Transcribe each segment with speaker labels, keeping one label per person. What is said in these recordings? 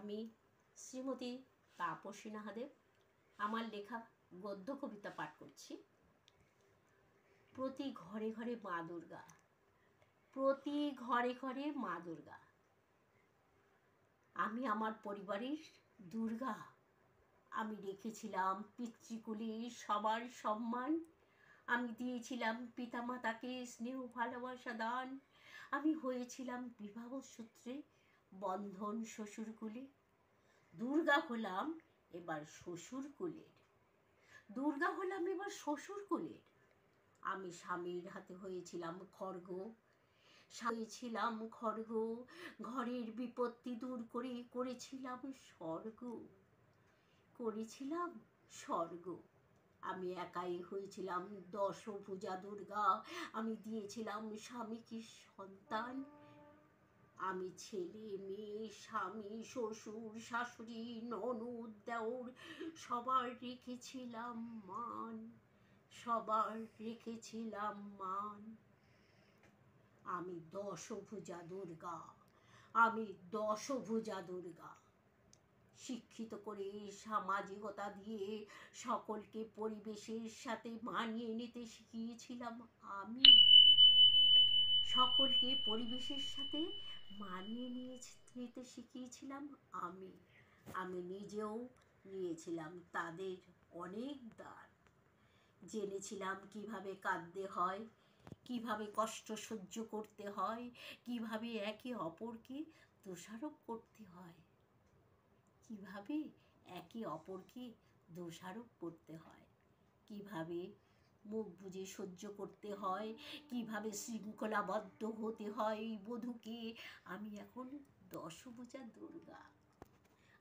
Speaker 1: আমি শ্রীমতী তাপসী নাহাদেব আমার লেখা গদ্য কবিতা পাঠ করছি। প্রতি ঘরে ঘরে মা দুর্গা, প্রতি ঘরে ঘরে মা দুর্গা। আমি আমার পরিবারের দুর্গা। আমি রেখেছিলাম পিতৃকুলে সবার সম্মান। আমি দিয়েছিলাম পিতামাতাকে স্নেহ ভালোবাসা দান। আমি হয়েছিলাম বিবাহ সূত্রে বন্ধন শ্বশুরকুলে। দুর্গা হলাম এবার শ্বশুরকুলের, দুর্গা হলাম এবার শ্বশুরকুলের। আমি স্বামীর হাতে হয়েছিলাম খড়গ, হয়েছিলাম খড়গ। ঘরের বিপত্তি দূর করে করেছিলাম স্বর্গ, করেছিলাম স্বর্গ। আমি একাই হয়েছিলাম দশভুজা দুর্গা। আমি দিয়েছিলাম স্বামীকে সন্তান। আমি ছেলে মেয়ে স্বামী শ্বশুর শাশুড়ি ননদ দেওর সবার রেখেছিলাম মান, সবার রেখেছিলাম মান। আমি দশভুজা দুর্গা, আমি দশভুজা দুর্গা। শিক্ষিত করে সামাজিকতা দিয়ে সকলকে পরিবেশের সাথে মানিয়ে নিতে শিখিয়েছিলাম আমি। সকলকে পরিবেশের সাথে মানিয়ে নিতে শিখিয়েছিলাম আমি। আমি নিজেও নিয়েছিলাম তাদের অনেক দান। জেনেছিলাম কিভাবে কাঁদতে হয়, কিভাবে কষ্ট সহ্য করতে হয়, কিভাবে একে অপরকে দোষারোপ করতে হয়, কিভাবে একে অপরকে দোষারোপ করতে হয়, কিভাবে মুখ বুজে সহ্য করতে হয়, কিভাবে শৃঙ্খলাবদ্ধ হতে হয় বধূকে। আমি এখন দশভুজা দুর্গা,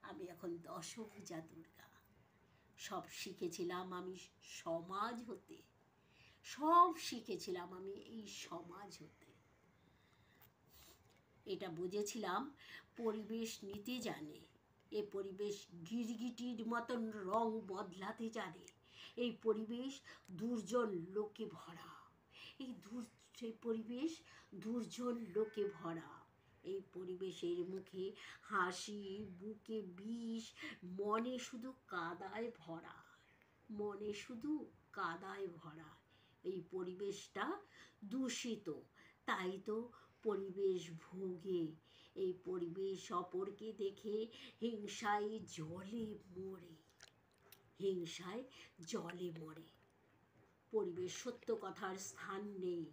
Speaker 1: আমি এখন দশভুজা দুর্গা। সব শিখেছিলাম আমি সমাজ হতে, সব শিখেছিলাম আমি এই সমাজ হতে। এটা বুঝেছিলাম পরিবেশ নিতে জানে, এ পরিবেশ গিরগিটির মতন রং বদলাতে জানে। এই পরিবেশ দুর্জন লোকে ভরা, এই পরিবেশ দুর্জন লোকে ভরা। এই পরিবেশের মুখে হাসি, বুকে বিষ, মনে শুধু কাদায় ভরা, মনে শুধু কাদায় ভরা। এই পরিবেশটা দূষিত, তাই তো পরিবেশ ভোগে। এই পরিবেশ অপরকে দেখে হিংসায় জলে মরে, হিংসায় জলে মরে। পরিবেশ সত্য কথার স্থান নেই,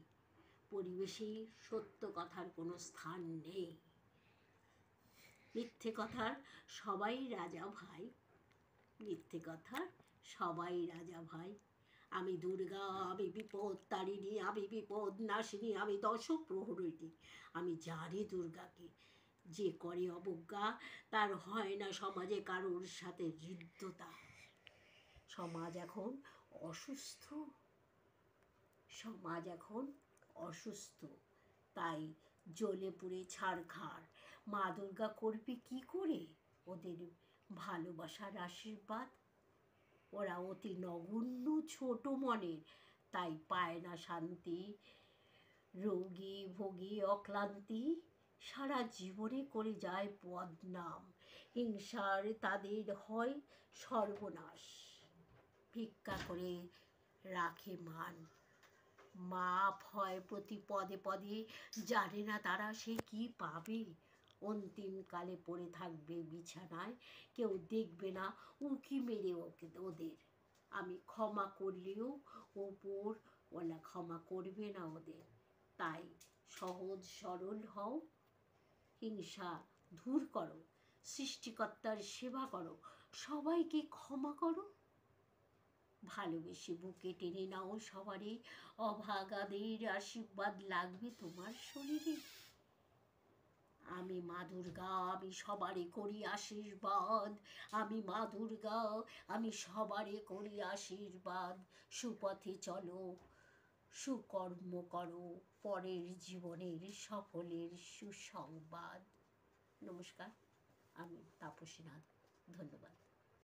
Speaker 1: পরিবেশে সত্য কথার কোনো স্থান নেই। মিথ্যে কথার সবাই রাজা ভাই, মিথ্যে কথার সবাই রাজা ভাই। আমি দুর্গা, আমি বিপদ তারিণী, আমি বিপদ নাশিনী, আমি দশ প্রহরিণী। আমি জানি দুর্গাকে, যে করে অবজ্ঞা তার হয় না সমাজে কারোর সাথে হৃদ্যতা। সমাজ এখন অসুস্থ, সমাজ এখন অসুস্থ, তাই জ্বলে পুড়ে ছারখার। মা দুর্গা করবে কি করে ওদের ভালোবাসার আশীর্বাদ? ওরা অতি নগণ্য ছোট মনের, তাই পায় না শান্তি। রোগী ভোগী অক্লান্তি সারা জীবনে করে যায় বদনাম। হিংসার তাদের হয় সর্বনাশ, ভিক্ষা করে রাখে মান। মাপ হয় প্রতি পদে পদে, জানে না তারা সে কি পাবে। অন্তিমকালে পড়ে থাকবে বিছানায়, কেউ দেখবে না উঁকি মেরে ওদের। আমি ক্ষমা করলেও ওপরওয়ালা ক্ষমা করবে না ওদের। তাই সহজ সরল হও, হিংসা দূর করো, সৃষ্টিকর্তার সেবা করো, সবাইকে ক্ষমা করো। ভালোবেসে বুকে টেনে নাও সবারই, অভাগাদের আশীর্বাদ লাগবে তোমার শরীরে। আমি মা দুর্গা, আমি সবারে করি আশীর্বাদ। আমি মা দুর্গা, আমি সবারে করি আশীর্বাদ। সুপথে চলো, সুকর্ম করো, পরের জীবনের সফলের সুসংবাদ। নমস্কার, আমি তাপসী নাহাদেব। ধন্যবাদ।